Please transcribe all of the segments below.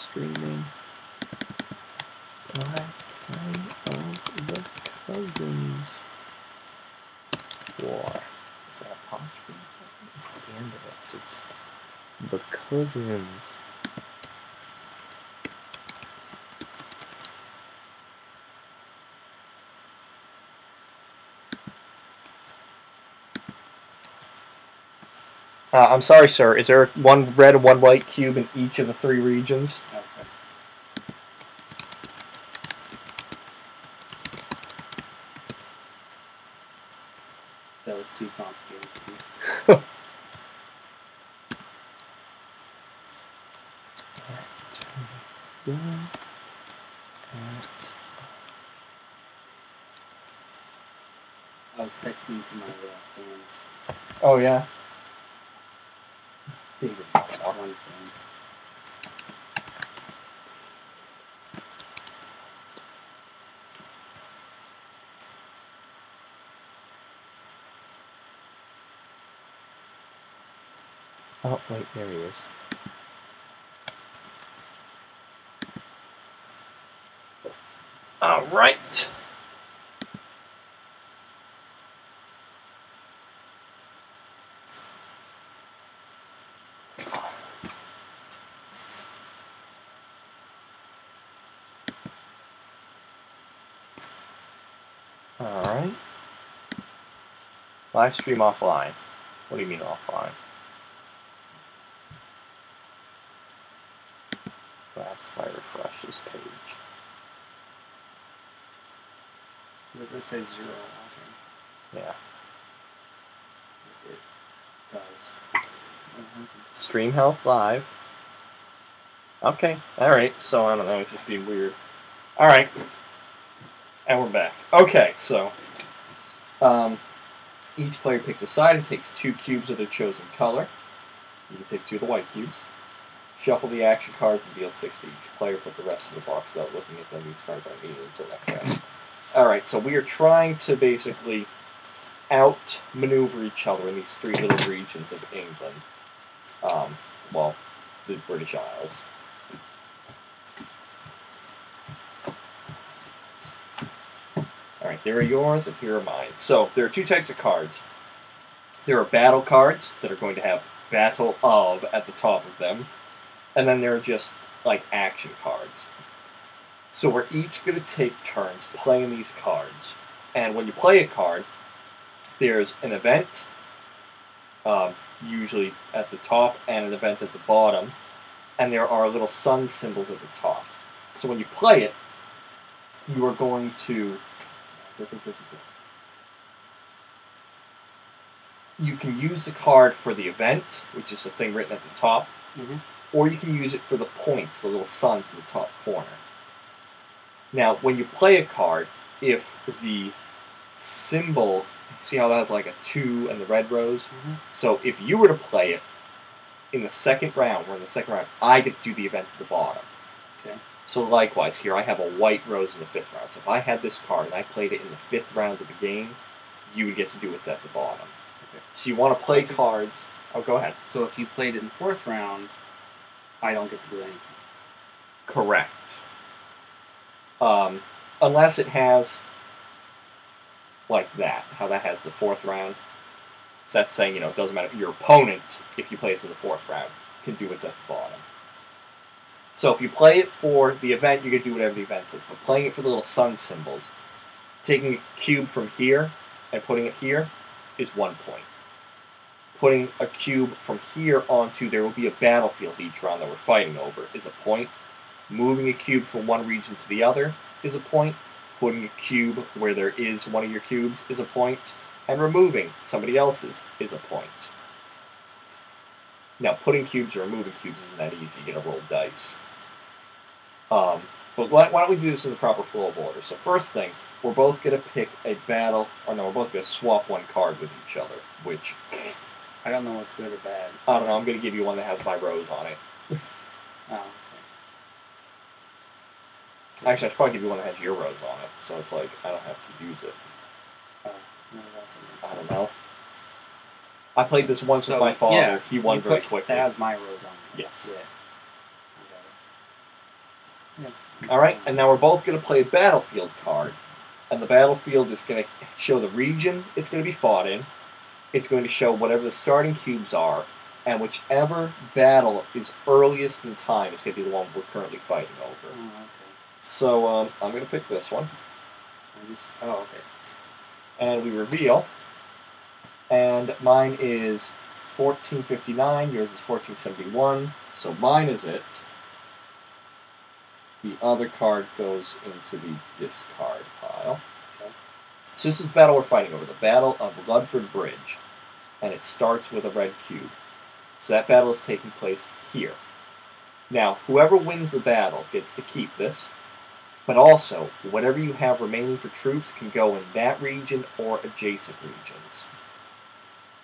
streaming Live Play of the Cousins War. Is that apostrophe? It's at the end of it. So it's the Cousins. I'm sorry, sir. Is there one red and one white cube in each of the 3 regions? Okay. That was too complicated. I was texting to my fans. Oh, yeah? David, one fan. Oh, wait, there he is. All right. All right. Live stream offline. What do you mean offline? Perhaps if I refresh this page. This says 0. Okay. Yeah. It does. Stream health live. Okay. All right. So I don't know. It's just being weird. All right. And we're back. Okay. So, each player picks a side and takes 2 cubes of their chosen color. You can take 2 of the white cubes. Shuffle the action cards and deal 6 to each player. Put the rest in the box without looking at them. These cards aren't needed until next round. Alright, so we are trying to basically outmaneuver each other in these 3 little regions of England. Well, the British Isles. Alright, there are yours and here are mine. So, there are 2 types of cards. There are battle cards that are going to have Battle of at the top of them. And then there are just, like, action cards. So we're each going to take turns playing these cards. And when you play a card, there's an event, usually at the top, and an event at the bottom. And there are little sun symbols at the top. So when you play it, you are going to... You can use the card for the event, which is the thing written at the top. Mm-hmm. Or you can use it for the points, the little suns in the top corner. Now, when you play a card, if the symbol, see how that has like a 2 and the red rose? Mm-hmm. So if you were to play it in the second round, I get to do the event at the bottom. Okay. So likewise, here I have a white rose in the 5th round. So if I had this card and I played it in the 5th round of the game, you would get to do what's at the bottom. Okay. So you want to play cards. Oh, go ahead. So if you played it in the 4th round, I don't get to do anything. Correct. Unless it has, like that, how that has the 4th round. So that's saying, it doesn't matter. Your opponent, if you play this in the 4th round, can do what's at the bottom. So if you play it for the event, you can do whatever the event says. But playing it for the little sun symbols, taking a cube from here and putting it here is 1 point. Putting a cube from here onto, there will be a battlefield each round that we're fighting over, is a point. Moving a cube from one region to the other is a point. Putting a cube where there is one of your cubes is a point. And removing somebody else's is a point. Now, putting cubes or removing cubes isn't that easy. You gotta roll dice. But why don't we do this in the proper flow of order? So first thing, we're both gonna pick a battle, or no, we're both gonna swap 1 card with each other, which... I don't know what's good or bad. I don't know, I'm going to give you one that has my rose on it. Oh, okay. Actually, I should probably give you one that has your rose on it, so it's like, I don't have to use it. Oh, no, that's I don't know. I played this once with my father. Yeah, He won very quickly. That has my rose on it. Yes. Yeah. Yeah. All right, and now we're both going to play a battlefield card, and the battlefield is going to show the region it's going to be fought in. It's going to show whatever the starting cubes are, and whichever battle is earliest in time is going to be the one we're currently fighting over. Oh, okay. So I'm going to pick this one, Oh, okay. and we reveal, and mine is 1459, yours is 1471, so mine is it. The other card goes into the discard pile. Okay. So this is the battle we're fighting over, the Battle of Ludford Bridge, and it starts with a red cube. So that battle is taking place here. Now, whoever wins the battle gets to keep this, but also, whatever you have remaining for troops can go in that region or adjacent regions.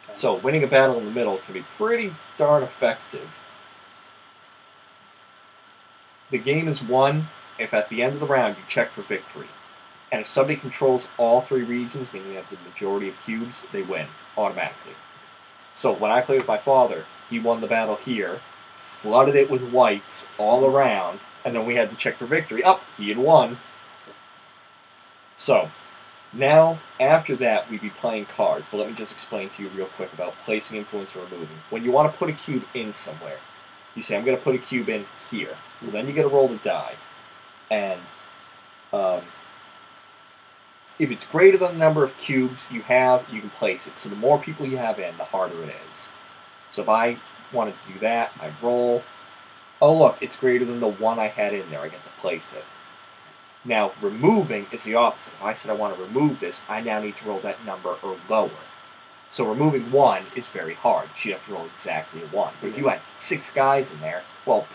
Okay. So winning a battle in the middle can be pretty darn effective. The game is won if at the end of the round you check for victory. And if somebody controls all three regions, meaning they have the majority of cubes, they win automatically. So when I played with my father, he won the battle here, flooded it with whites all around, and then we had to check for victory. Oh, he had won. So, now, after that, we'd be playing cards. But let me just explain to you real quick about placing, influence, or removing. When you want to put a cube in somewhere, you say, I'm going to put a cube in here. Well, then you got to roll the die. And if it's greater than the number of cubes you have, you can place it. So the more people you have in, the harder it is. So if I wanted to do that, I roll. Oh, look, it's greater than the one I had in there. I get to place it. Now, removing is the opposite. If I said I want to remove this, I now need to roll that number or lower. So removing one is very hard. You have to roll exactly a one. But if you had 6 guys in there, well,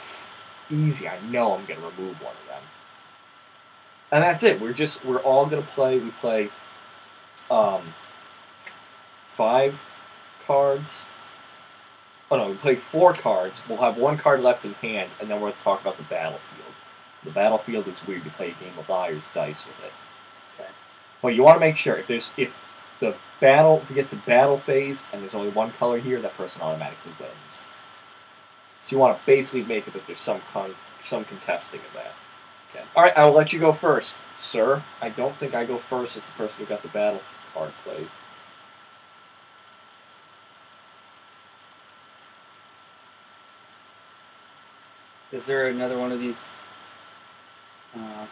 easy. I know I'm going to remove one of them. And that's it. We're all going to play. We play 5 cards. Oh no, we play 4 cards. We'll have 1 card left in hand, and then we're going to talk about the battlefield. The battlefield is weird. You play a game of liar's dice with it. Okay. Well, you want to make sure if we get to battle phase and there's only 1 color here, that person automatically wins. So you want to basically make it that there's some contesting of that. Okay. All right, I will let you go first, sir. I don't think I go first as the person who got the battle card played. Is there another one of these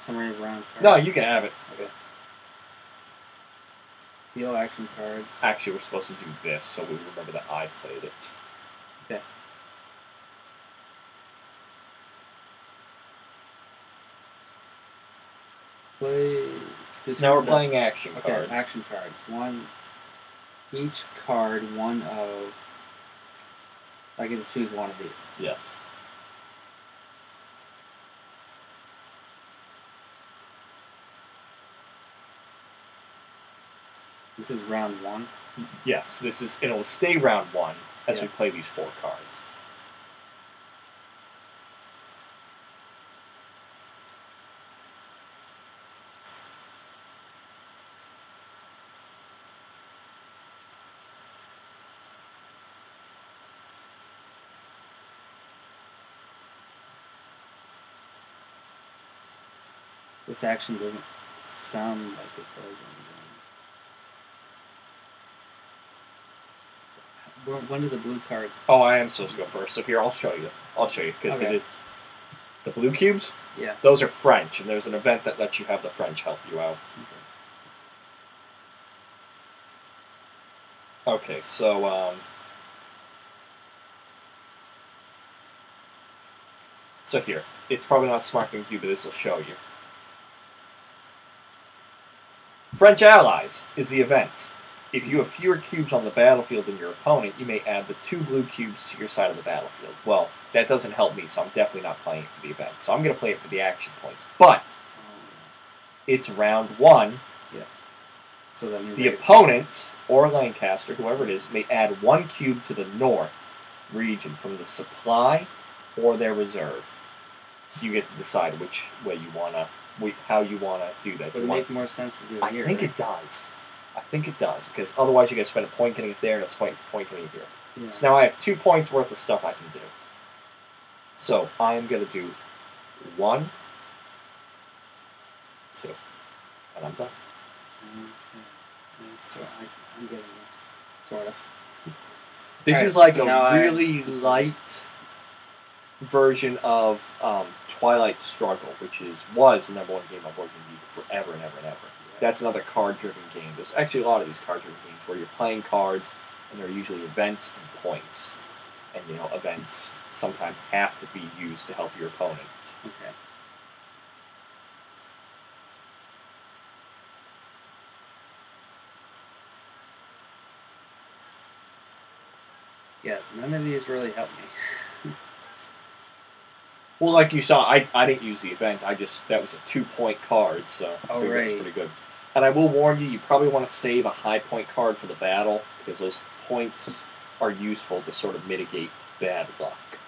summary of round cards? No, you can have it. Okay. Deal action cards. Actually, we're supposed to do this, so we remember that I played it. Okay. Play. So now we're playing action cards. Okay, action cards. One. Each card, one of. I get to choose one of these. Yes. This is round 1. Yes, this is, and it will stay round 1 as we Yeah. play these 4 cards. This action doesn't sound like it does. When do the blue cards? Oh, I am supposed to go first. So here, I'll show you. Because Okay. it is the blue cubes. Yeah. Those are French, and there's an event that lets you have the French help you out. Okay, so so here, it's probably not a smart thing to do, but this will show you. French Allies is the event. If you have fewer cubes on the battlefield than your opponent, you may add the 2 blue cubes to your side of the battlefield. Well, that doesn't help me, so I'm definitely not playing it for the event. So I'm going to play it for the action points. But it's round 1. Yeah. So that means The opponent, or Lancaster, whoever it is, may add 1 cube to the north region from the supply or their reserve. So you get to decide which way you wanna, how you wanna do that. Would it make more sense to do it I here? think right? it does. I think it does, because otherwise you got to spend a point getting it there and a point getting it here. Yeah. So now I have 2 points worth of stuff I can do. So I am going to do 1, 2. And I'm done. So I'm getting this, sort of. This Alright, is like so a now really light version of Twilight Struggle, which was the #1 game on Board Game Geek forever and ever and ever. That's another card-driven game. There's actually a lot of these card-driven games where you're playing cards, and there are usually events and points. And, events sometimes have to be used to help your opponent. Okay. Yeah, none of these really help me. Well, like you saw, I didn't use the event. That was a 2-point card, so I figured it was pretty good. And I will warn you, you probably want to save a high point card for the battle, because those points are useful to sort of mitigate bad luck.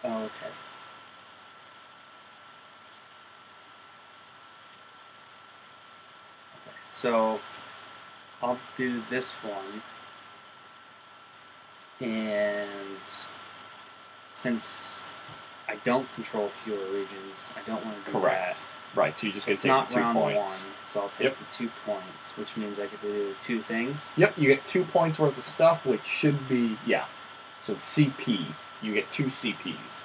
Oh, okay. So, I'll do this one. And since I don't control fewer regions, I don't want to do Correct. that. Right, so you just get to It's take not the 2 round points. 1, so I'll take the 2 points, which means I get to do 2 things. Yep, you get 2 points worth of stuff, which should be, So CP, you get 2 CPs.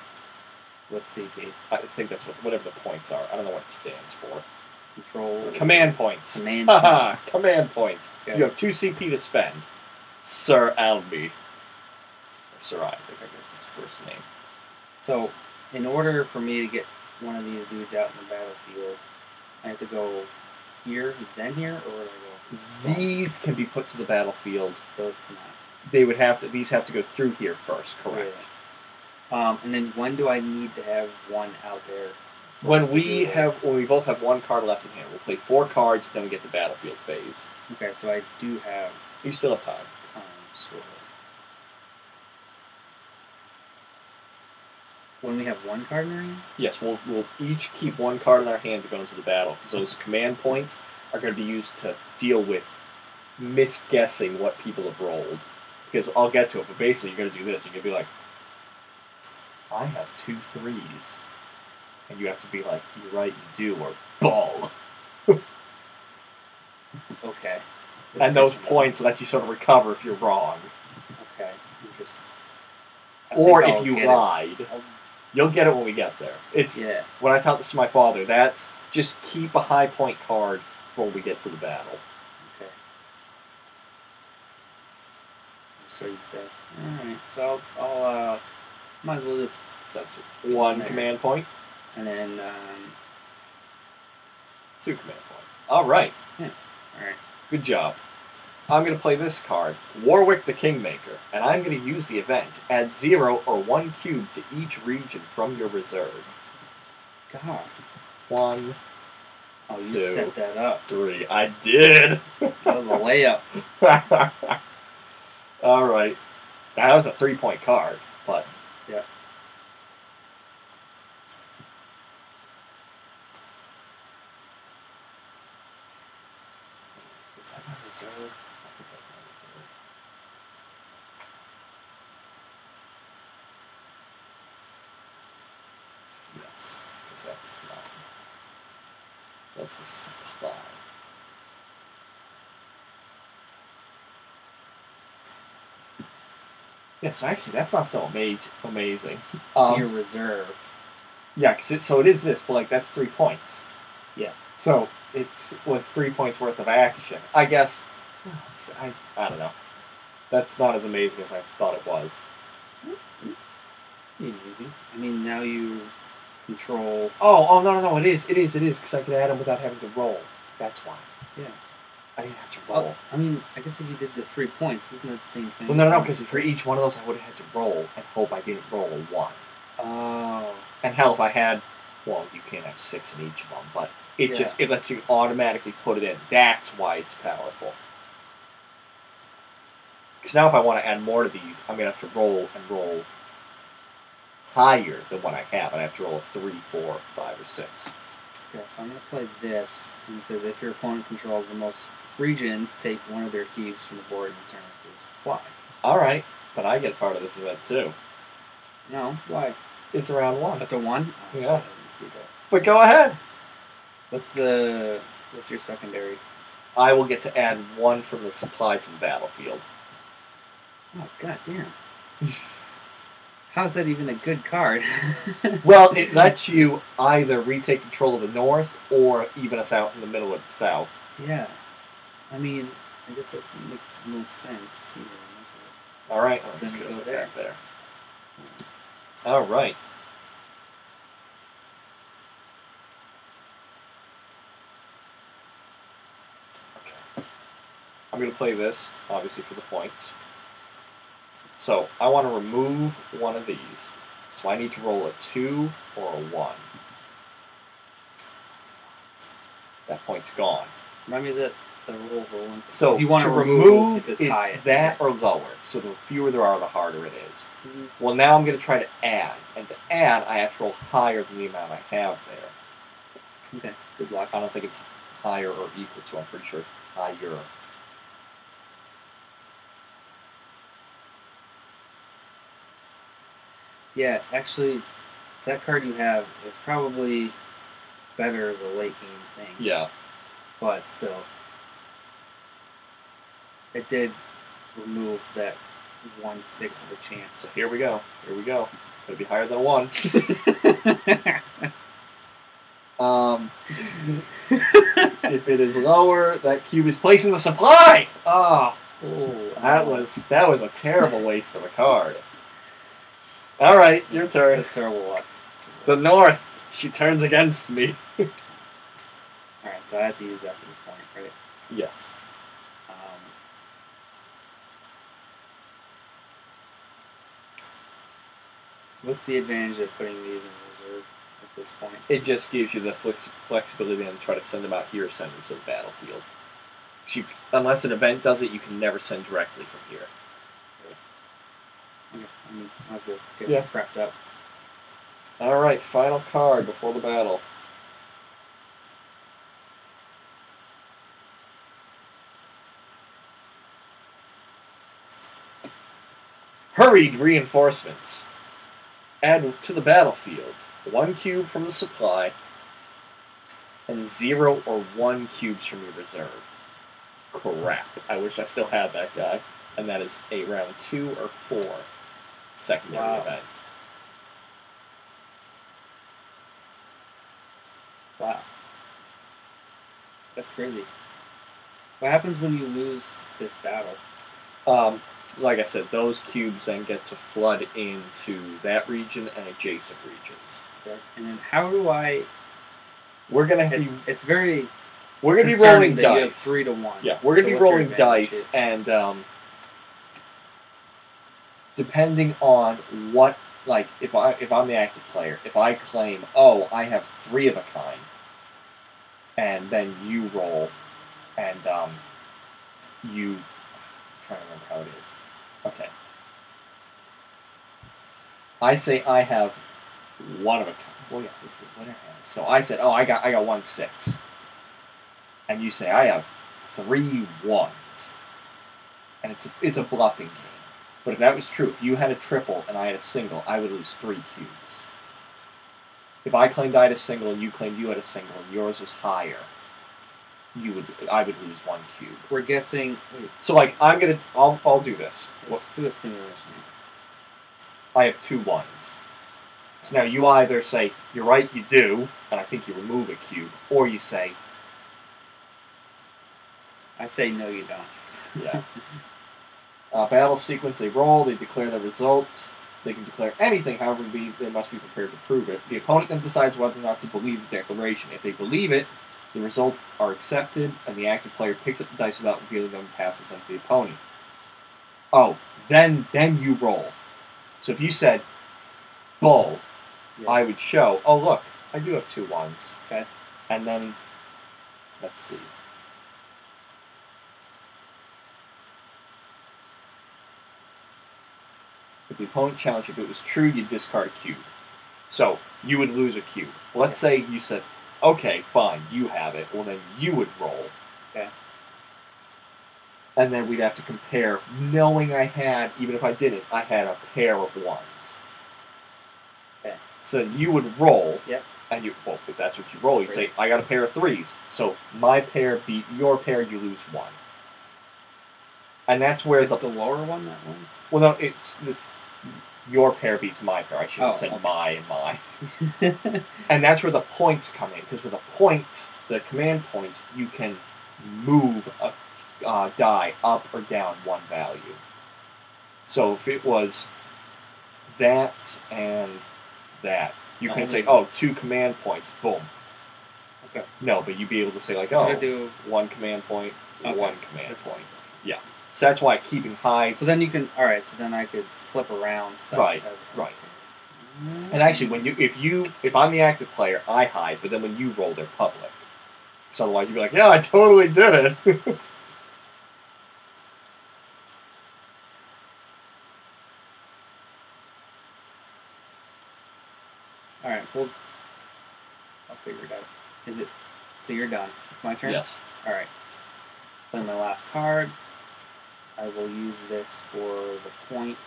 What's CP? I think that's whatever the points are. I don't know what it stands for. Control. Command points. Command Haha, points. command points. Okay. You have 2 CP to spend. Sir Alby. Or Sir Isaac, I guess his first name. So, in order for me to get one of these dudes out in the battlefield, I have to go here, then here, or would I go? These can be put to the battlefield. Those cannot. These have to go through here first, correct? Yeah. And then when do I need to have one out there? When we both have 1 card left in hand, we'll play 4 cards, then we get to battlefield phase. Okay, so I do have You still have time. sort of. When we have 1 card in our hand? Yes, we'll each keep 1 card in our hand to go into the battle, because those command points are going to be used to deal with misguessing what people have rolled. Because I'll get to it, but basically you're going to do this. You're going to be like, I have 2 3s. And you have to be like, you're right, you do, or ball. Okay. And those points let you sort of recover if you're wrong. Okay. Or if you lied. You'll get it when we get there. When I taught this to my father, that's just keep a high point card before we get to the battle. Okay. So you say. Alright, so I'll might as well just set 1 command point. And then 2 command points. Alright. Yeah. Alright. Good job. I'm going to play this card, Warwick the Kingmaker, and I'm going to use the event. Add 0 or 1 cube to each region from your reserve. God. 1, Oh, 2, you set that up. 3. I did! That was a layup. Alright. That was a 3-point card, but... Yeah. Is that my reserve? I think that's my reserve. Yes, because that's not... That's a supply. Yeah, so actually, that's not so amazing. Your reserve. Yeah, so it is this, but like that's 3 points. Yeah. So it was 3 points worth of action. I guess. I don't know. That's not as amazing as I thought it was. Easy. I mean, now you control. Oh no! It is because I could add them without having to roll. That's why. Yeah. I didn't have to roll. Oh, I mean, I guess if you did the 3 points, isn't that the same thing? Well, no, because for each one of those, I would have had to roll and hope I didn't roll a 1. Oh. And hell, if I had, well, you can't have 6 in each of them, but it lets you automatically put it in. That's why it's powerful. Because now if I want to add more to these, I'm going to have to roll higher than what I have. I have to roll a 3, 4, 5, or 6. Okay, so I'm going to play this, and it says if your opponent controls the most regions, take one of their cubes from the board and return it to his supply. Alright, but I get part of this event too. No, why? It's around 1. That's a 1? Oh, Yeah. shit, see that. But go ahead. What's your secondary? I will get to add 1 from the supply to the battlefield. Oh, god damn. How's that even a good card? Well, it lets you either retake control of the north or even us out in the middle of the south. Yeah. I mean, I guess that makes the most sense. All right. I'm Then just we going to go put there. that there. All right. Okay. I'm going to play this, obviously, for the points. So I want to remove one of these. So I need to roll a 2 or a 1. That point's gone. Remind me that the roll rolling. So you want to remove it's tie it. that or lower. So the fewer there are, the harder it is. Mm-hmm. Well, now I'm going to try to add. And to add, I have to roll higher than the amount I have there. Okay, good luck. I don't think it's higher or equal to. I'm pretty sure it's higher. Yeah, actually, that card you have is probably better as a late game thing. Yeah. But still, it did remove that 1/6 of a chance. So here we go. Here we go. It'll be higher than a 1. If it is lower, that cube is placed in the supply. Oh, that was a terrible waste of a card. All right, your turn. That's terrible luck. The north. She turns against me. Alright, so I have to use that for the point, right? Yes. What's the advantage of putting these in reserve at this point? It just gives you the flexibility to try to send them out here, send them to the battlefield. Unless an event does it, you can never send directly from here. Okay, I mean, might as well get Yeah. prepped up. All right, final card before the battle. Hurried reinforcements. Add to the battlefield 1 cube from the supply and 0 or 1 cubes from your reserve. Crap. I wish I still had that guy. And that is a round 2 or 4 secondary event. Wow. That's crazy. What happens when you lose this battle? Like I said, those cubes then get to flood into that region and adjacent regions. Okay. And then how do I... We're gonna be. It's very. We're gonna be rolling that you have dice. 3 to 1. Yeah, we're gonna So be what's your rolling dice, advantage and depending on what, like, if I'm the active player, if I claim, oh, I have 3 of a kind, and then you roll, and you. I'm trying to remember how it is. Okay. I say I have 1 of a kind. Well, yeah, whatever. So I said, oh, I got 1/6. And you say, I have 3 1s. And it's a bluffing game. But if that was true, if you had a triple and I had a single, I would lose 3 cubes. If I claimed I had a single and you claimed you had a single and yours was higher, I would lose 1 cube. We're guessing. So like I'll do this. Let's do a simulation. I have 2 1s. So now you either say, you're right, you do, and I think you remove a cube, or you say, I say no, you don't. yeah. Battle sequence, they roll, they declare the result. They can declare anything, however, they must be prepared to prove it. The opponent then decides whether or not to believe the declaration. If they believe it, the results are accepted, and the active player picks up the dice without revealing them and passes them to the opponent. Oh, then you roll. So if you said, bull, yeah. I would show, oh look, I do have 2 1s. Okay. And then, let's see. If the opponent challenged, if it was true, you'd discard a cube. So, you would lose a cube. Let's say you said, okay, fine, you have it. Well, then you would roll. Okay. And then we'd have to compare, knowing I had, even if I didn't, I had a pair of 1s. Okay. So you would roll. Yep. And well, if that's what you roll, you That's say, I got a pair of 3s. So my pair beat your pair, you lose 1. And that's where It's the lower one that wins? Well, no, it's your pair beats my pair. I should have said okay. my and my. And that's where the points come in, because with a point, the command point, you can move a die up or down 1 value. So if it was that and that, you can say, 2 command points, boom. Okay. No, but you'd be able to say, like, do 1 command point, okay. 1 command point. Yeah. So that's why keeping high. So then you can. All right. So then I could flip around stuff. Right. Right. And actually, if I'm the active player, I hide. But then when you roll, they're public. So otherwise, you'd be like, yeah, I totally did it. All right. Well, I'll figure it out. Is it? So you're done. It's my turn. Yes. All right. Play my last card. I will use this for the point.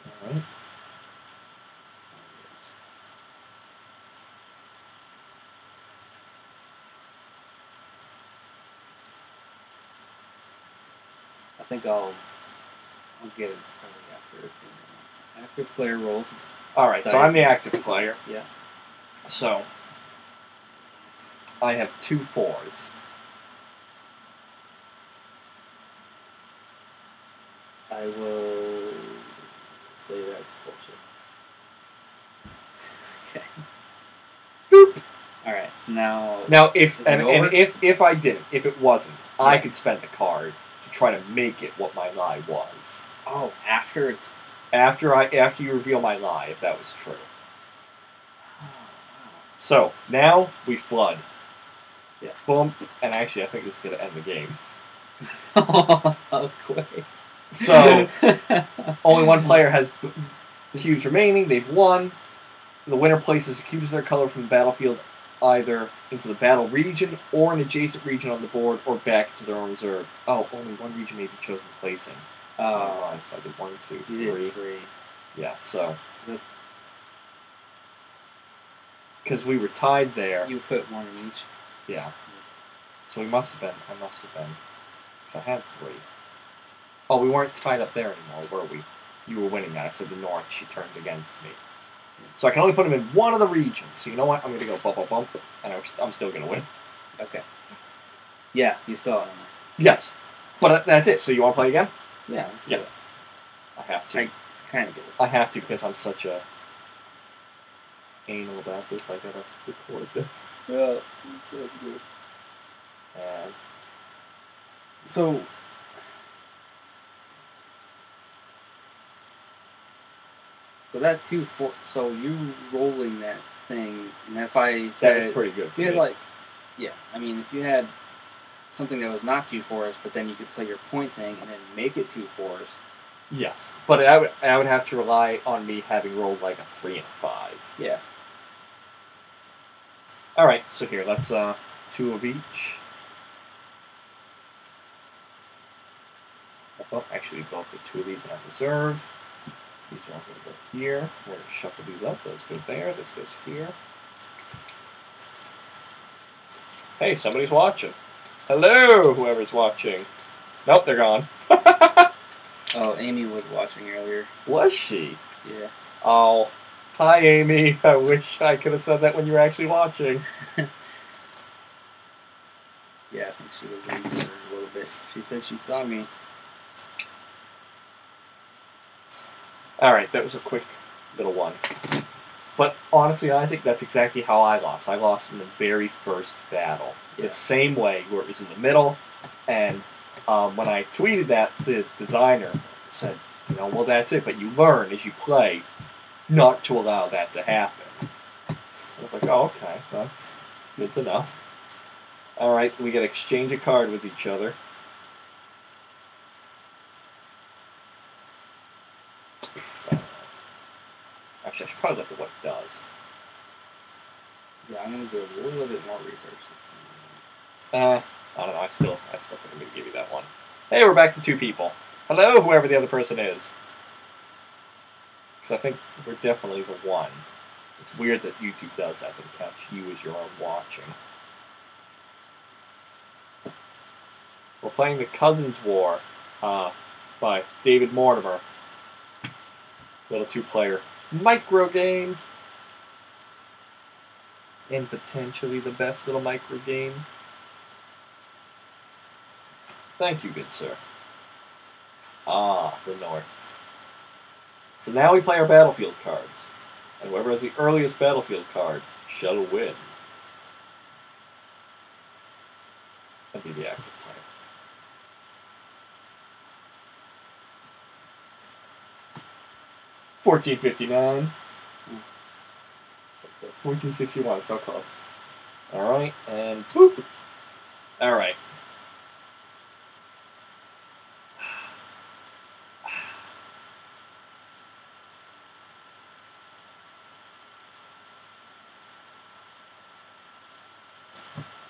All right. I think I'll get it probably after a few minutes. Active player rolls. All right. So I'm the active player. Yeah. So I have 2 4s. I will say that's bullshit. Okay. Boop. All right. So now. Now, if Is it over? if I didn't, if it wasn't, I Yeah. could spend the card to try to make it what my lie was. Oh, after it's. After you reveal my lie, if that was true. Oh, So now we flood. Yeah. Boom. And actually, I think this is gonna end the game. wow. That was quick. So only 1 player has cubes remaining. They've won. The winner places the cubes of their color from the battlefield either into the battle region or an adjacent region on the board, or back to their own reserve. Oh, only 1 region may be chosen placing. So I did 1, 2, 3. You did 3. Yeah. So because we were tied there. You put 1 in each. Yeah. So we must have been. I must have been. Because I had 3. Oh, we weren't tied up there anymore, were we? You were winning that. I said the north. She turns against me. So I can only put him in 1 of the regions. So you know what? I'm going to go bump, bump, bump, and I'm still going to win. Okay. Yeah, you saw it. Yes. But that's it. So you want to play again? Yeah. Yeah. I have to. I kind of get it. I have to because I'm such a anal about this. I got to record this. Yeah, that's good. And So that 2 4. So you rolling that thing, and if I said that was pretty good if for you had me. I mean, if you had something that was not 2 4s, but then you could play your point thing and then make it 2 4s. Yes, but I would have to rely on me having rolled like a 3 and a 5. Yeah. All right, so here, let's 2 of each. Oh, actually, both the 2 of these in our reserve. These are all going to go here. We're going to shuffle these up. Those go there. This goes here. Hey, somebody's watching. Hello, whoever's watching. Nope, they're gone. Oh, Amy was watching earlier. Was she? Yeah. Oh, hi, Amy. I wish I could have said that when you were actually watching. Yeah, I think she was in there a little bit. She said she saw me. All right, that was a quick little one. But honestly, Isaac, that's exactly how I lost. I lost in the very first battle. Yeah. The same way, where it was in the middle. And when I tweeted that, the designer said, well, that's it. But you learn as you play not to allow that to happen. I was like, oh, okay. That's good to know. All right, we got to exchange a card with each other. Actually, I should probably look at what it does. Yeah, I'm going to do a little bit more research. I don't know. I still think I'm going to give you that one. Hey, we're back to 2 people. Hello, whoever the other person is. Because I think we're definitely the one. It's weird that YouTube does that, but it counts you as your own watching. We're playing The Cousins War by David Mortimer. Little 2-player micro game. And potentially the best little micro game. Thank you, good sir. Ah, the North. So now we play our battlefield cards. And whoever has the earliest battlefield card shall win. And be the active player. $14.59. 14.61, so close. Alright, and whoop. Alright.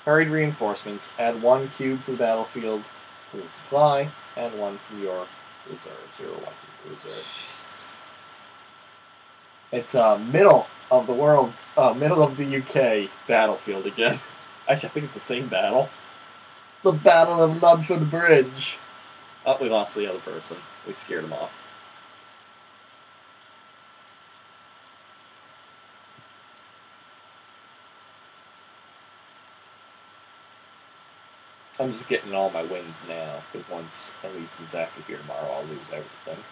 Hurried reinforcements. Add 1 cube to the battlefield for the supply, and 1 from your reserve. 0, 1 from reserve. It's middle of the world, middle of the UK battlefield again. Actually, I think it's the same battle. The Battle of Ludford Bridge. Oh, we lost the other person. We scared him off. I'm just getting all my wins now, because once Elise and Zach are here tomorrow, I'll lose everything.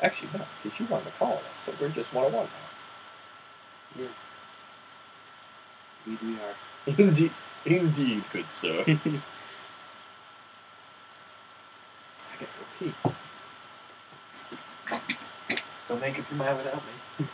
Actually, no, because you won the colonists, so we're just 1-1 now. Yeah. Indeed we are. Indeed, good sir. I gotta go pee. Don't make up your mind without me.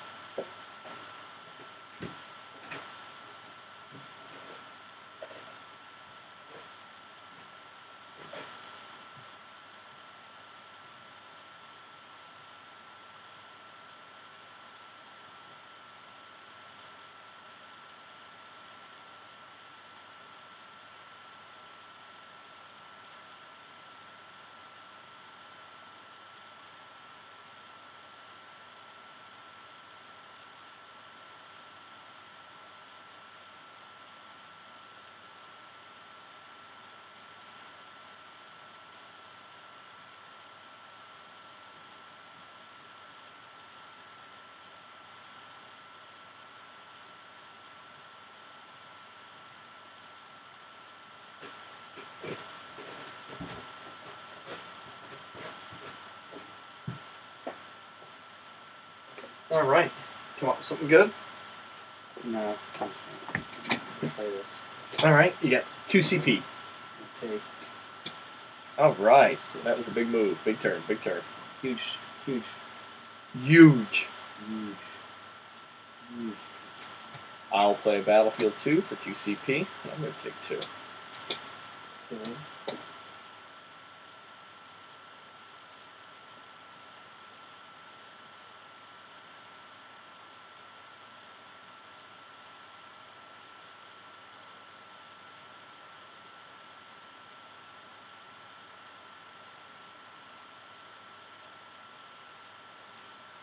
Alright. Come up with something good? No, I'm just gonna play this. Alright, you got 2 CP. Take Alright. That was a big move. Big turn, big turn. huge, huge, Huge. huge, huge. I'll play Battlefield 2 for 2 CP. I'm going to take 2. Okay.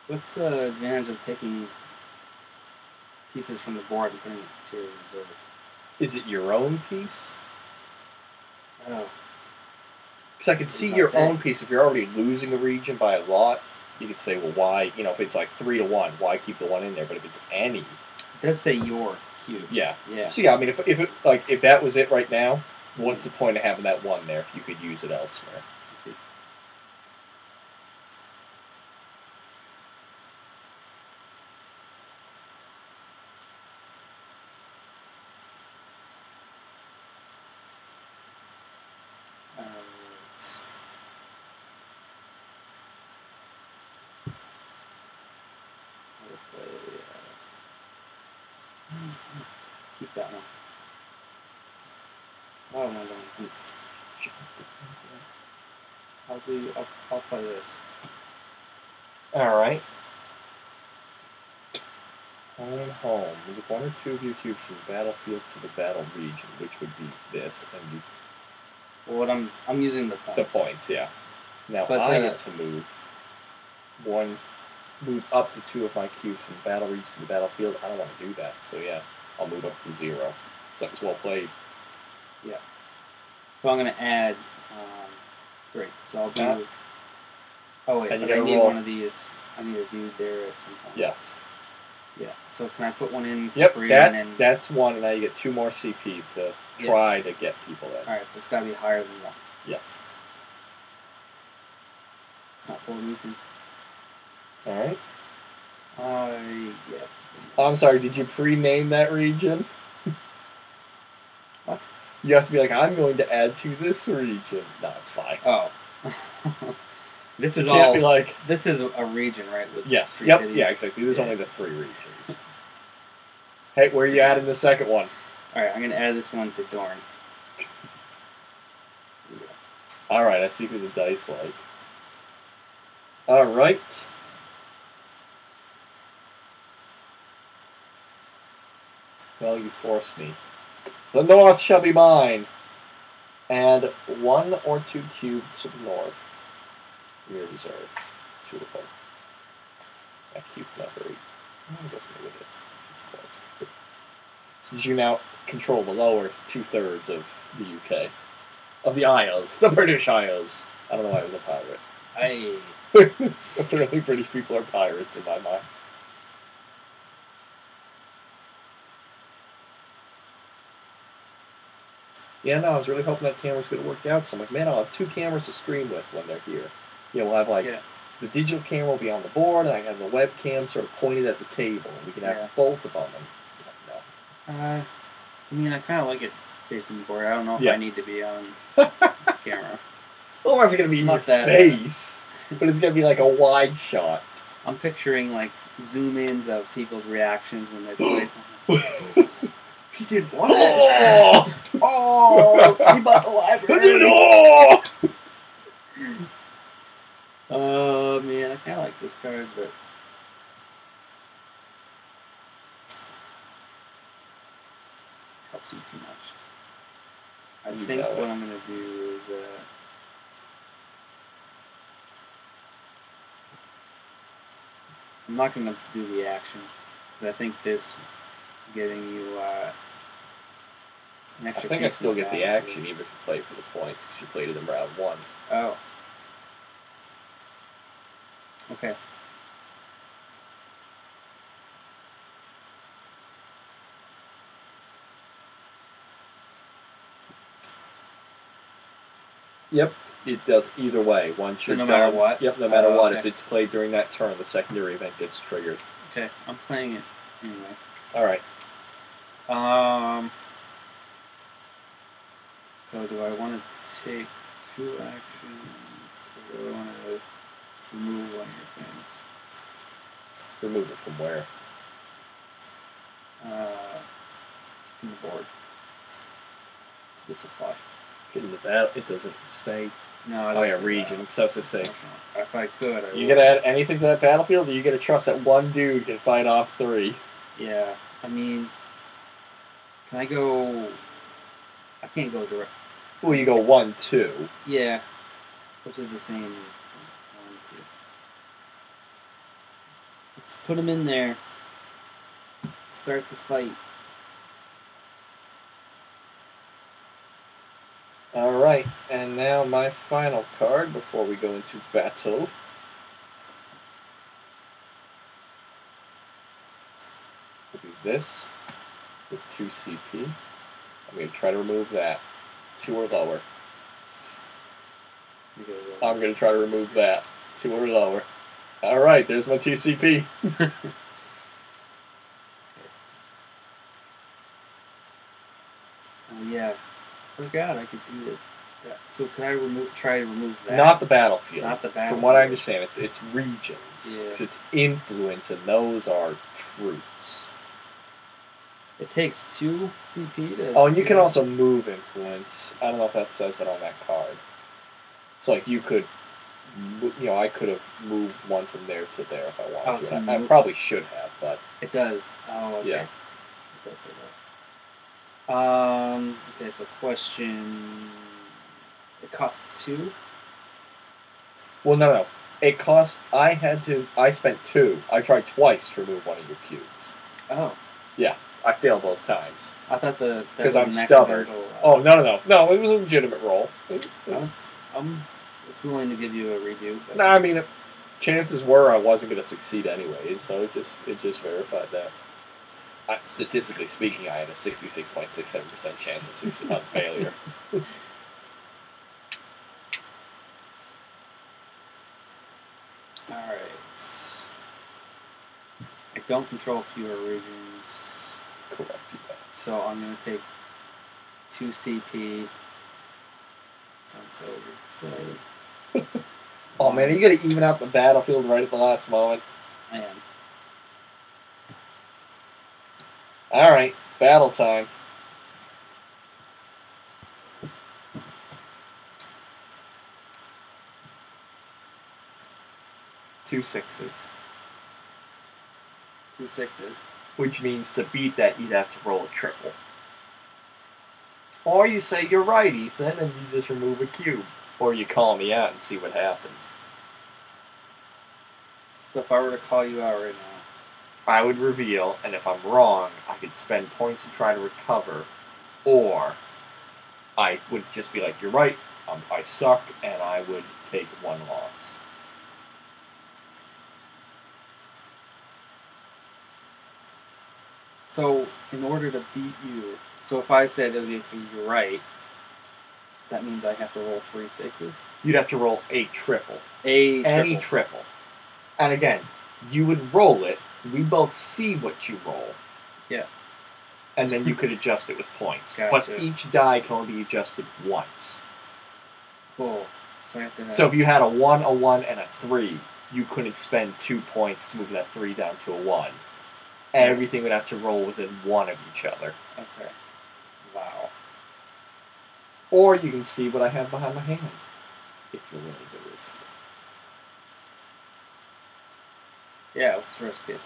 What's the advantage of taking pieces from the board and putting it to your reserve? Is it your own piece? Oh. Because I could see your own piece. If you're already losing a region by a lot, you could say, well, why, if it's like 3-1, why keep the 1 in there? But if it's any. It does say your cubes. Yeah. Yeah. So, yeah, I mean, if that was it right now, what's the point of having that 1 there if you could use it elsewhere? Keep that one. Oh, no, no. I'll play this. Alright. Home. Move 1 or 2 of your cubes from the battlefield to the battle region, which would be this, and you... Well, I'm using the points. The points, yeah. Now But I the- get to move up to 2 of my cubes from the battle region to the battlefield. I don't want to do that, so yeah, I'll move up to 0. Something's well played. So I'm gonna add 3. So I'll do. Yeah. Oh wait, And you but I gotta need roll. one of these. I need a dude there at some point. Yes. Yeah. So can I put one in for Yep, free and then? that's 1, and now you get 2 more CP to try to get people in. All right. So it's gotta be higher than 1. Yes. It's not Puerto Rican. Alright. Yes. Oh, I'm sorry, did you pre-name that region? What? You have to be like, I'm going to add to this region. No, it's fine. Oh. This You is can't all. be like, This is a region, right? With yes, 3 yep, cities? yeah, exactly. There's Yeah. only the 3 regions. Hey, where are you adding the second one? All right. I'm gonna add this one to Dorn. Alright, I see who the dice like. Alright. Well, you forced me. The north shall be mine. And 1 or 2 cubes to the north. Near reserve. 2 of them. That cube's not very. I guess maybe it is. Since you now control the lower 2/3 of the UK. Of the Isles. The British Isles. I don't know why I was a pirate. Apparently British people are pirates in my mind. Yeah, no, I was really hoping that camera was going to work out, because I'm like, man, I'll have 2 cameras to stream with when they're here. You know, we'll have, like, the digital camera will be on the board, and I have the webcam sort of pointed at the table, and we can have both of them. And, I mean, I kind of like it facing the board. I don't know if Yeah. I need to be on camera. well, why is it going to be in Not your that, face? But it's going to be like a wide shot. I'm picturing like zoom-ins of people's reactions when they play something. He did what? Oh! Oh! He bought the library. Oh! Oh man, I kind of like this card, but helps you too much. I You think know what it. I'm gonna do is I'm not gonna do the action because I think this getting you an I extra. think I piece still in get the battlefield. action even if you play for the points, because you played it in round 1. Oh. Okay. Yep, it does either way. Once So you're no done, matter what? Yep, no matter what. okay. If it's played during that turn, the secondary event gets triggered. Okay, I'm playing it anyway. All right. So do I want to take 2 actions, or do I want to remove one of your things? Remove it from where? From the board. This apply. Get into that. It doesn't say. No, I Oh don't yeah, see region. that. So to say. If I could, I You would. gonna add anything to that battlefield, or you gonna trust that one dude can fight off 3? Yeah, I mean, can I go? I can't go direct. Well, you go 1-2. Yeah, which is the same. 1, 2. Let's put him in there. Start the fight. All right, and now my final card before we go into battle. Will be this with 2 CP. I'm going to try to remove that. 2 or lower. I'm going to try to remove that. 2 or lower. All right, there's my 2 CP. Oh yeah, forgot I could do it. Yeah. So can I try to remove that? Not the battlefield. Not the From what I battlefield. understand, it's regions. Yeah. 'Cause it's influence, and those are troops. It takes 2 CP to. Oh, and you can also move influence. I don't know if that says it on that card. So, like, you could, I could have moved one from there to there if I wanted Oh, to. to And I move- probably should have, but It does. Oh, okay. Yeah. It does say that. Okay, so question. It costs 2. Well, no. It cost. I spent 2. I tried twice to remove one of your cubes. Oh, I failed both times. I thought that 'Cause was I'm an stubborn. accidental, Oh, no! It was a legitimate roll. I'm just willing to give you a redo. But No, I mean, chances were I wasn't going to succeed anyways, so it just verified that. Statistically speaking, I had a 66.67% chance of failure. all right. I don't control fewer regions, Correct. You bet. so I'm gonna take 2 CP. Sounds so weird. Oh man, are you going to even out the battlefield right at the last moment? I am. All right, battle time. Two sixes. 2 6s. Which means to beat that, you'd have to roll a triple. Or you say you're right, Ethan, and you just remove a cube. Or you call me out and see what happens. So if I were to call you out right now, I would reveal, and if I'm wrong, I could spend points to try to recover. Or I would just be like, you're right, I suck, and I would take 1 loss. so in order to beat you, so if I said you're right, that means I have to roll 3 6s. You'd have to roll a triple. Any Triple. And again, you would roll it. We both see what you roll. Yeah. And then you could adjust it with points. Gotcha. But each die can only be adjusted once. Cool. So I have to. So if you had a 1, and a 3, you couldn't spend 2 points to move that 3 down to a 1. Everything would have to roll within 1 of each other. Okay. Wow. Or you can see what I have behind my hand, if you're willing to risk it. Yeah, let's risk it.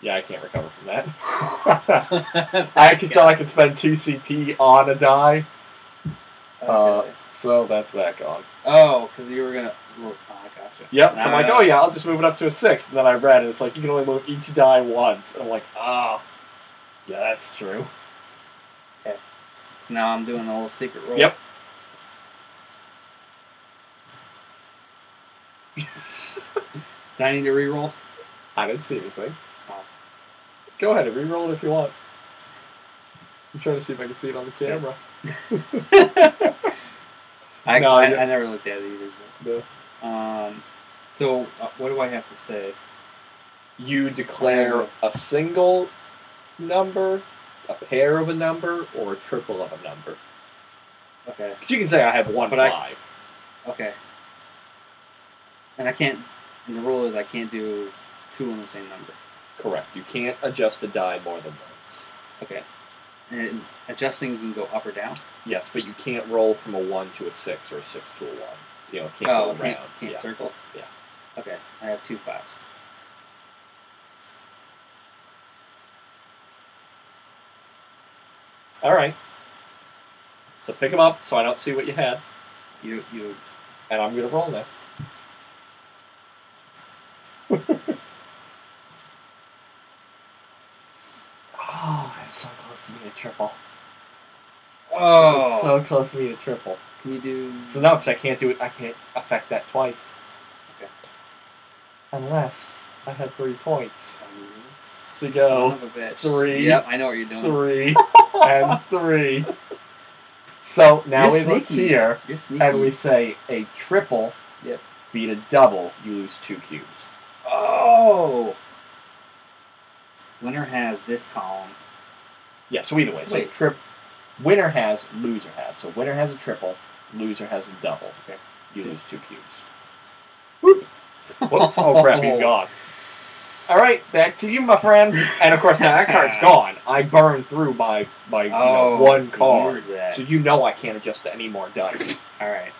Yeah, I can't recover from that. I actually thought I could spend 2 CP on a die, Okay. so that's that gone. Oh, because you were gonna. Oh, I gotcha. Yep, so I'm like, Nah. oh yeah, I'll just move it up to a 6, and then I read it, it's like, you can only move each die once, and I'm like, oh, yeah, that's true. So now I'm doing the whole secret roll. Yep. Do I need to re-roll? I didn't see anything. Oh. Go ahead and re-roll it if you want. I'm trying to see if I can see it on the camera. I No, I never looked at it either. No. But, so what do I have to say? You declare a single number, a pair of a number, or a triple of a number. Okay. Because you can say I have 1 But 5. Okay. And I can't. And the rule is I can't do 2 on the same number. Correct. You can't adjust a die more than once. Okay. And adjusting can go up or down. Yes, but you can't roll from a 1 to a 6 or a 6 to a 1. You know, can't Oh, go around. can't Yeah. circle. Yeah. Okay. I have 2 5s. All right. So pick them up so I don't see what you had, You. and I'm going to roll now. Oh, that's so close to being a triple. Oh. It's so close to being a triple. Can you do? So no, because I can't do it. I can't affect that twice. Okay. Unless I had 3 points. Son To go of a bitch. 3. Yep, I know what you're doing. 3 and 3. So now You're we look sneaky. here You're sneaky. and we say a triple Yep. beat a double, you lose 2 cubes. Oh. Winner has this column. Yeah, so either way. So Wait. winner has, loser has. So winner has a triple, loser has a double. Okay. You lose 2 cubes. Whoop. Whoops. Oh crap, he's gone. Alright, back to you, my friend. And of course now that card's gone. I burned through my one card. use that. So you know I can't adjust to any more dice. All right.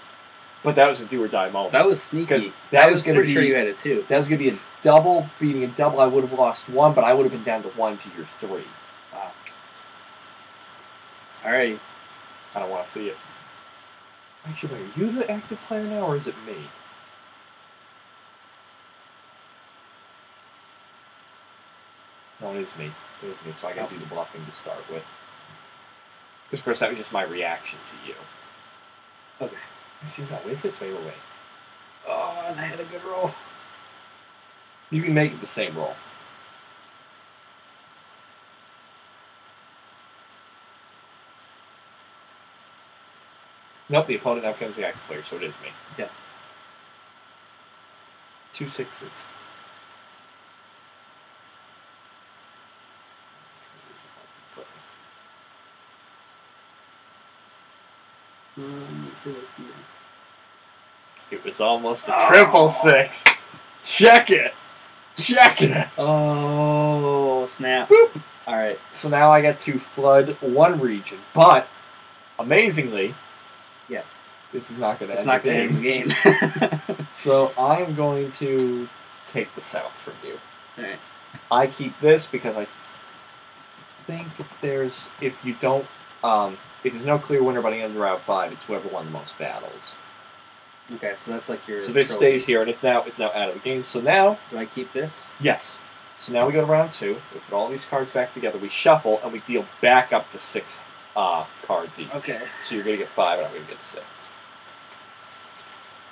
But that was a do or die moment. That was sneaky. 'Cause I that was was gonna pretty be sure you had it too. that was gonna be a double. Beating a double, I would have lost 1, but I would have been down to 1 to your 3. Wow. All right. I don't want to see it. Actually, wait, are you the active player now, or is it me? No, it is me. It is me, so I gotta do the bluffing to start with. Because, of course, that was just my reaction to you. Okay. Actually, no, is it? Wait. Oh, and I had a good roll. You can make it the same roll. Nope, the opponent now becomes the active player, so it is me. Yeah. 2 sixes. Let's see what's here. It was almost a triple six. Check it. Check it. Oh, snap. Boop. All right. So now I get to flood one region, but amazingly, yeah, this is not going to it's end not the going to game. end the game. So I'm going to take the south from you. All right. I keep this because I think if you don't, if there's no clear winner by the end of round 5, it's whoever won the most battles. Okay, so that's like your. So this trophy. stays here, and it's now out of the game. So now, Do I keep this? yes. So now we go to round 2. We put all these cards back together. We shuffle, and we deal back up to 6 cards each. Okay. So you're gonna get 5, and I'm gonna get 6.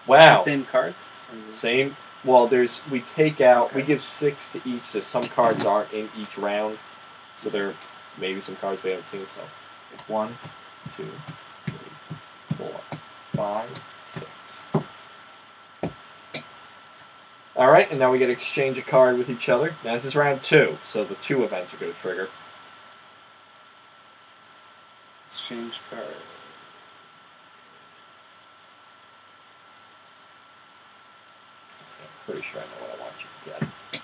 The Wow. same cards? Same. Well, we take out. We Okay. give 6 to each. So some cards aren't in each round. So there may be some cards we haven't seen. So 1, 2, 3, 4, 5, 6. All right, and now we get to exchange a card with each other. Now this is round 2, so the 2 events are going to trigger. Exchange card. I'm pretty sure I know what I want you to get.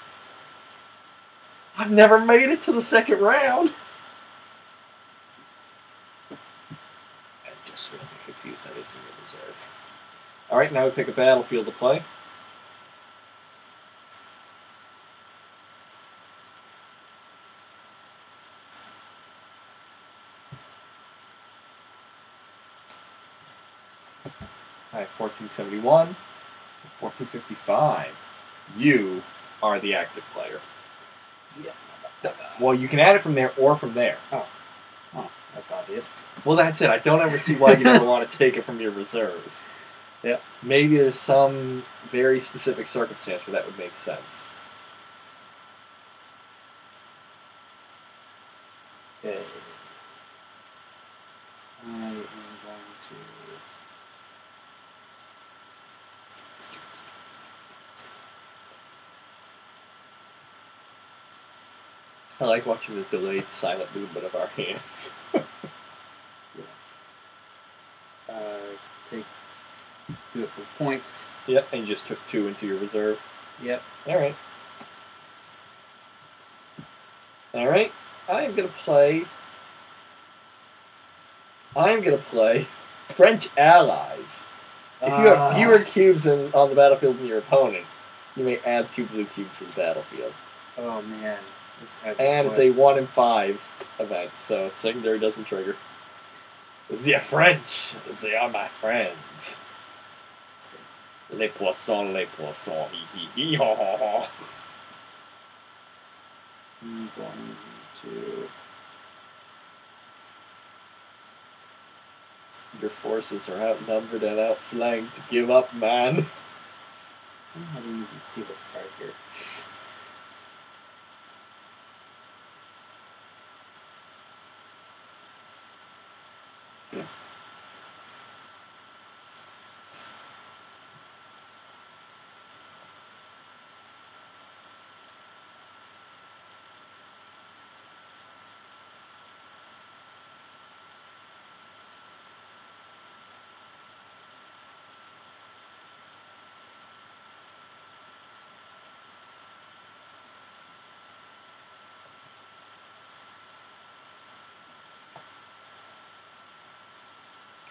I've never made it to the second round. I'm just really confused that is in your reserve. All right, now we pick a battlefield to play. All right, 1471, 1455. You are the active player. Yeah. Well, you can add it from there or from there. Oh, that's obvious. Well, that's it. I don't ever see why you don't want to take it from your reserve. Yeah. Maybe there's some very specific circumstance where that would make sense. Okay. I am going to. I like watching the delayed silent movement of our hands. Do it for points. Yep, and you just took 2 into your reserve. Yep. Alright. Alright. I'm going to play French Allies. If you have fewer cubes on the battlefield than your opponent, you may add 2 blue cubes to the battlefield. Oh man. And it's a 1 in 5 event, so secondary doesn't trigger. The French, they are my friends. Les poissons, hee hee hee ho ho ho. I'm going to. Your forces are outnumbered and outflanked. Give up, man. Somehow I didn't even see this card here.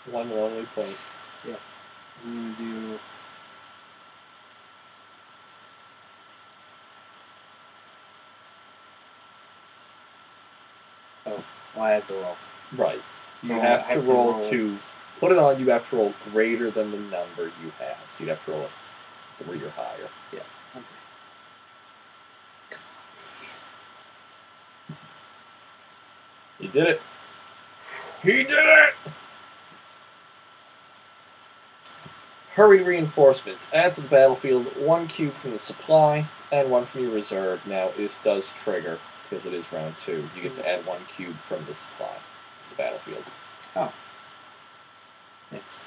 One lonely point. Yeah. I'm gonna do. Oh, well, I have to roll. Right. You So have I to roll to put it on. You have to roll greater than the number you have. So you have to roll a 3 or higher. Yeah. Okay. did it. He did it! Hurry reinforcements. Add to the battlefield 1 cube from the supply and 1 from your reserve. Now, this does trigger, because it is round 2. You get to add 1 cube from the supply to the battlefield. Oh. Thanks.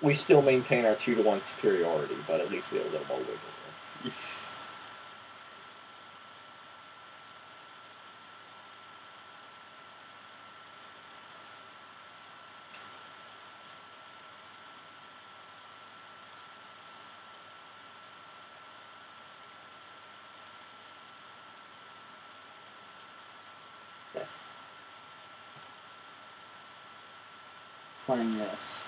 We still maintain our 2-to-1 superiority, but at least we have a little more wiggle room. Playing this.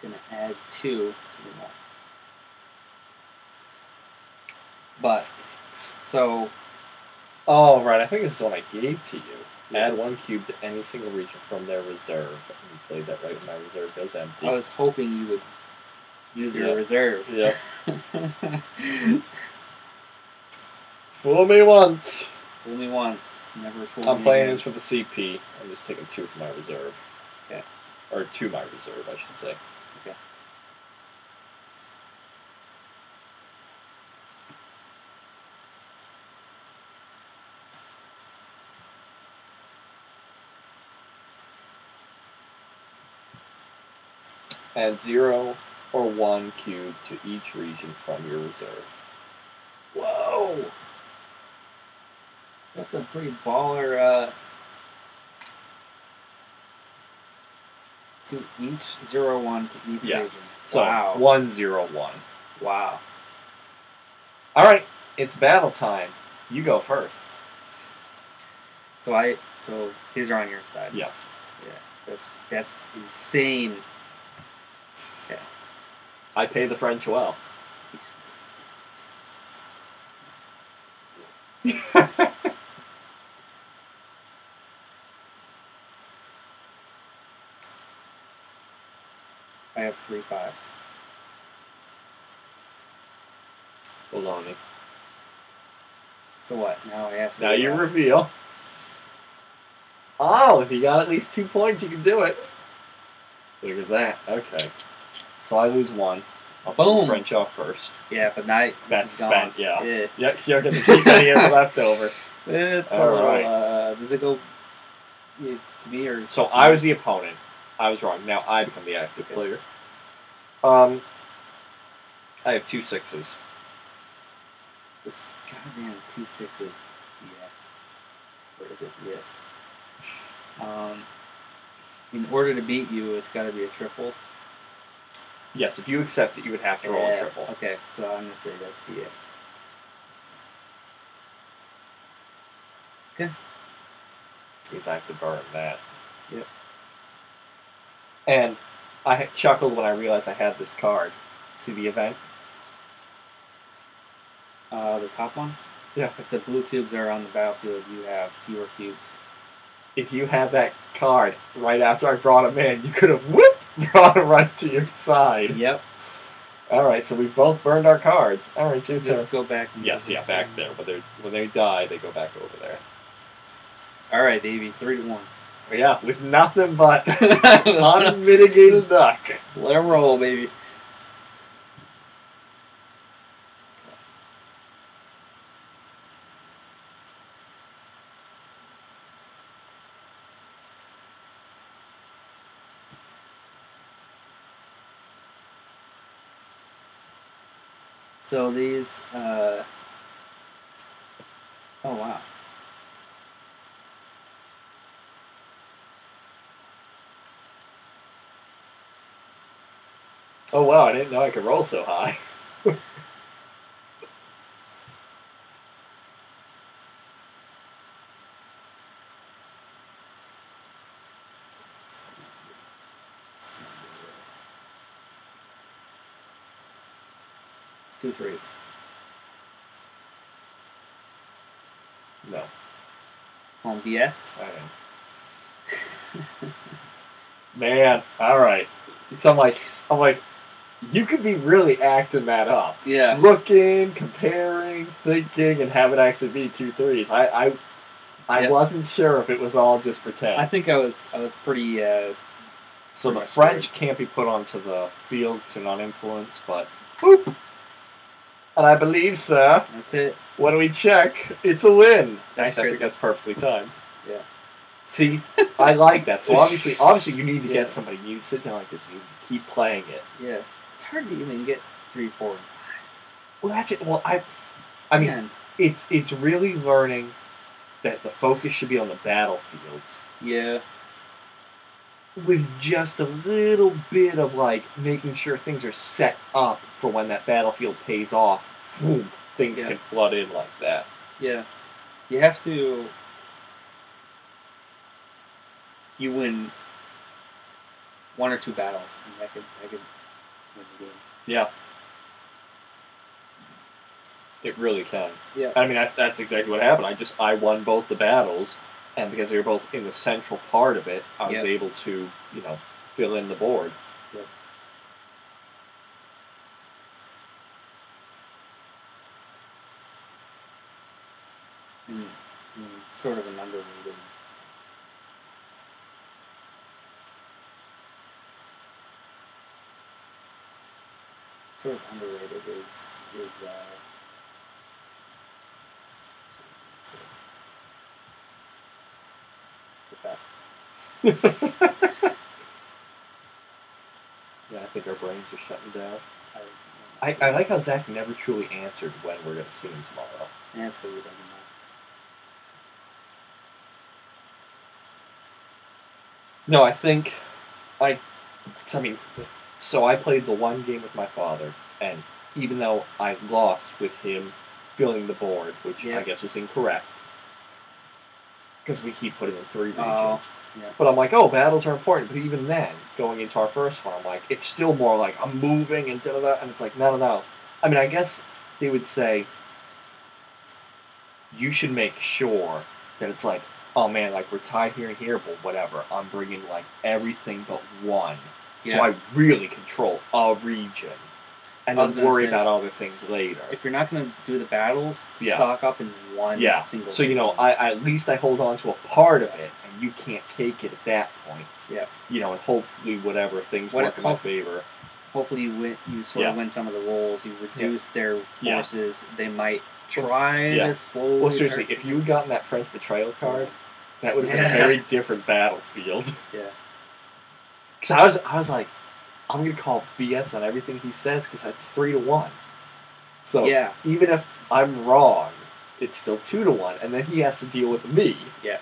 Gonna add 2 to the one. But, so... Oh, right, I think this is one I gave to you. Yeah. Add 1 cube to any single region from their reserve. And you played that right when my reserve goes empty. I was hoping you would use your Yep. reserve. Yep. Fool me once. Fool me once, never fool me I'm playing again. this for the CP. I'm just taking 2 from my reserve. Okay. Or to my reserve, I should say. Okay. Add 0 or 1 cube to each region from your reserve. Whoa! That's a pretty baller, to each 0-1 to each Yeah. region. So, Wow. 1, 0, 1. Wow. Alright, it's battle time. You go first. So these are on your side. Yes. Yeah. That's insane. Okay. I pay the French well. I have 3 5s. Hold on me. So what? Now I have to. Now you reveal. Oh, if you got at least 2 points, you can do it. Look at that. Okay. So I lose 1. I'll put the Boom. French off first. Yeah, but now That's this is spent, gone. yeah. Yeah. Yeah, because you don't get to keep any of the leftover. It's a All little, right. does it go to me or? So to I you? was the opponent. I was wrong. Now I become the active Okay. player. I have 2 6s. This goddamn 2 6s. Yes. What is it? Yes. In order to beat you, it's got to be a triple. Yes, if you accept it, you would have to roll a triple. Okay, so I'm gonna say that's BS. Okay. Because I have to burn that. Yep. And I chuckled when I realized I had this card. See the event? The top one. Yeah. If the blue cubes are on the battlefield, you have fewer cubes. If you had that card right after I brought him in, you could have brought him right to your side. Yep. Alright, so we both burned our cards. Alright, your turn. Just go back. Yes, yeah, back there. When they die, they go back over there. All right, Davey. 3-1. Yeah, with nothing but unmitigated luck. Let him roll, baby. So these, oh wow. Oh wow, I didn't know I could roll so high. Two threes. No. On BS. I am. Man, alright. So I'm like, you could be really acting that up. Yeah. Looking, comparing, thinking, and have it actually be 2 threes. I Yeah. wasn't sure if it was all just pretend. I think I was pretty. So the much French can't be put onto the field to non-influence, but boop. And I believe, sir, That's it. when we check, it's a win. That's I think crazy. that's perfectly timed. Yeah. See, I like that. So obviously, you need to Yeah. get somebody. You need to sit down like this. You need to keep playing it. Yeah. It's hard to even get 3, 4. Well, that's it. Well, I mean, Man. it's really learning that the focus should be on the battlefield Yeah. with just a little bit of like making sure things are set up for when that battlefield pays off. Boom, things Yeah. can flood in like that. Yeah. You have to. You win 1 or 2 battles, and that could win the game. Yeah, it really can. Yeah. I mean, that's exactly what happened. I won both the battles, and because they were both in the central part of it, I was Yep. able to fill in the board. Yep. And sort of an underrated. Sort of underrated is with that. Yeah, I think our brains are shutting down. I I like how Zach never truly answered when we're going to see him tomorrow. That's what he doesn't know. No, I think so I played the one game with my father, and even though I lost with him filling the board, which Yeah. I guess was incorrect, because we keep putting in 3 regions. Oh, yeah. But I'm like, oh, battles are important. But even then, going into our first one, I'm like, it's still more like I'm moving and da-da-da, and it's like, no. I mean, I guess they would say you should make sure that it's like, oh man, like we're tied here and here, but whatever. I'm bringing like everything but one, so Yeah. I really control a region, and I was then gonna worry say, about other things later. If you're not going to do the battles, Yeah. stock up in one Yeah. single. So region. I at least I hold on to a part of it, and you can't take it at that point. Yeah. And hopefully whatever things What- work in my favor. Hopefully you sort of Yeah. win some of the rolls. You reduce their Yeah. forces. They might Well, try yeah. to slowly. Well, seriously, turn- if you had gotten that French betrayal card, that would have been Yeah. a very different battlefield. Yeah. Because I was like, I'm gonna call BS on everything he says because that's 3-1. So Yeah. even if I'm wrong, it's still 2-1, and then he has to deal with me. Yeah.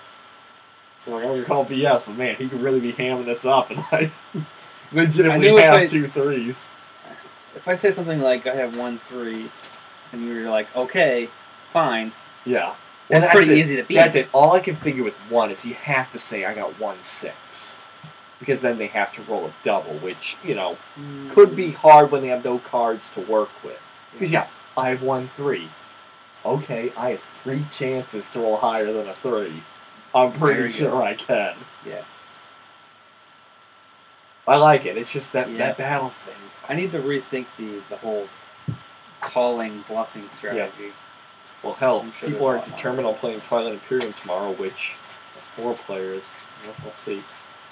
So I'm gonna call BS, but man, he could really be hamming this up and like I legitimately knew if have I- 2 threes. If I say something like I have 1, 3, and you're like, okay, fine. Yeah. That's pretty it. easy to beat. That's it. All I can figure with 1 is you have to say I got 1-6. Because then they have to roll a double, which, could be hard when they have no cards to work with. Because, I have 1-3. Okay, I have 3 chances to roll higher than a 3. I'm pretty Very sure good. I can. Yeah. I like it. It's just that Yeah. battle thing. I need to rethink the whole calling bluffing strategy. Well, hell, I'm if sure people there's a aren't lot determined on playing Twilight Imperium tomorrow, which 4 players, we'll see.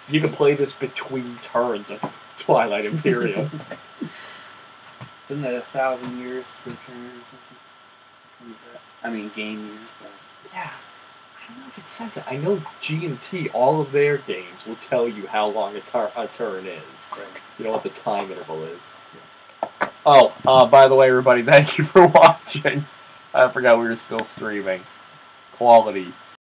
You can play this between turns of Twilight Imperium. Isn't that 1,000 years per turn or something? What is that? I mean, game years. But Yeah. I don't know if it says it. I know G&T, all of their games will tell you how long a turn is. You know what the time interval is. Oh, by the way, everybody, thank you for watching. I forgot we were still streaming. Quality.